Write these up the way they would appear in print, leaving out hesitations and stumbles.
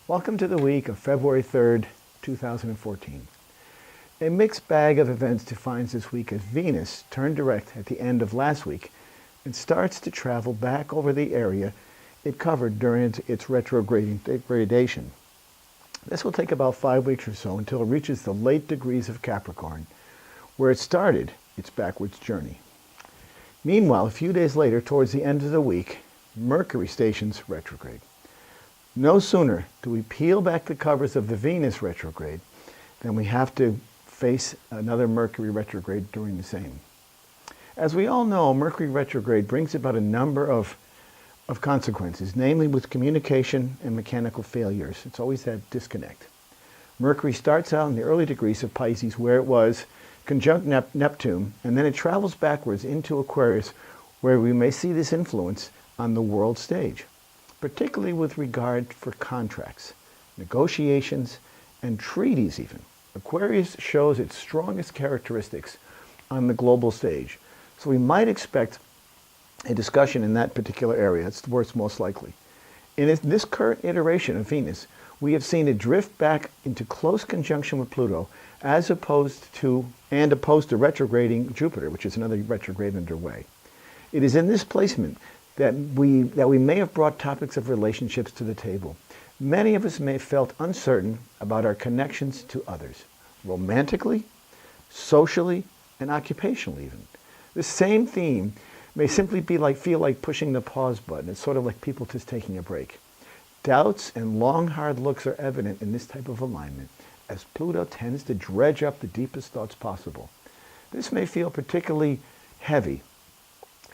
Welcome to the week of February 3rd, 2014. A mixed bag of events defines this week as Venus turned direct at the end of last week and starts to travel back over the area it covered during its retrogradation. This will take about 5 weeks or so until it reaches the late degrees of Capricorn, where it started its backwards journey. Meanwhile, a few days later, towards the end of the week, Mercury stations retrograde. No sooner do we peel back the covers of the Venus retrograde than we have to face another Mercury retrograde during the same. As we all know, Mercury retrograde brings about a number of consequences, namely with communication and mechanical failures. It's always that disconnect. Mercury starts out in the early degrees of Pisces, where it was conjunct Neptune, and then it travels backwards into Aquarius, where we may see this influence on the world stage, particularly with regard for contracts, negotiations, and treaties even. Aquarius shows its strongest characteristics on the global stage, so we might expect a discussion in that particular area. That's where it's most likely. In this current iteration of Venus, we have seen it drift back into close conjunction with Pluto, as opposed to retrograding Jupiter, which is another retrograde underway. It is in this placement that we may have brought topics of relationships to the table. Many of us may have felt uncertain about our connections to others, romantically, socially, and occupationally even. The same theme may simply feel like pushing the pause button. It's sort of like people just taking a break. Doubts and long, hard looks are evident in this type of alignment, as Pluto tends to dredge up the deepest thoughts possible. This may feel particularly heavy,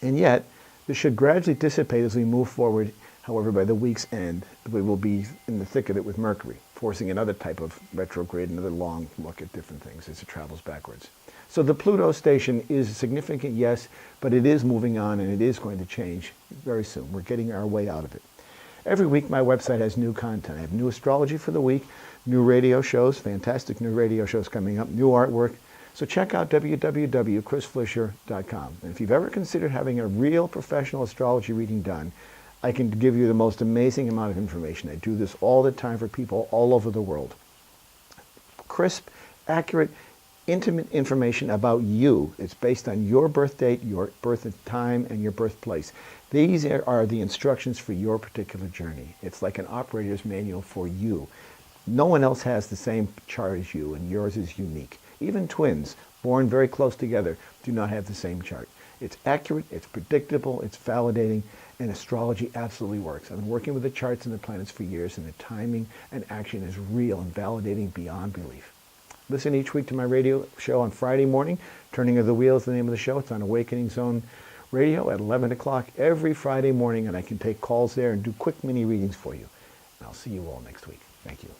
and yet this should gradually dissipate as we move forward. However, by the week's end, we will be in the thick of it with Mercury, forcing another type of retrograde, another long look at different things as it travels backwards. So the Pluto station is significant, yes, but it is moving on and it is going to change very soon. We're getting our way out of it. Every week my website has new content. I have new astrology for the week, new radio shows, fantastic new radio shows coming up, new artwork. So check out www.chrisflisher.com. And if you've ever considered having a real professional astrology reading done, I can give you the most amazing amount of information. I do this all the time for people all over the world. Crisp, accurate, intimate information about you. It's based on your birth date, your birth time, and your birthplace. These are the instructions for your particular journey. It's like an operator's manual for you. No one else has the same chart as you, and yours is unique. Even twins, born very close together, do not have the same chart. It's accurate, it's predictable, it's validating, and astrology absolutely works. I've been working with the charts and the planets for years, and the timing and action is real and validating beyond belief. Listen each week to my radio show on Friday morning. Turning of the Wheel is the name of the show. It's on Awakening Zone Radio at 11 o'clock every Friday morning, and I can take calls there and do quick mini readings for you. And I'll see you all next week. Thank you.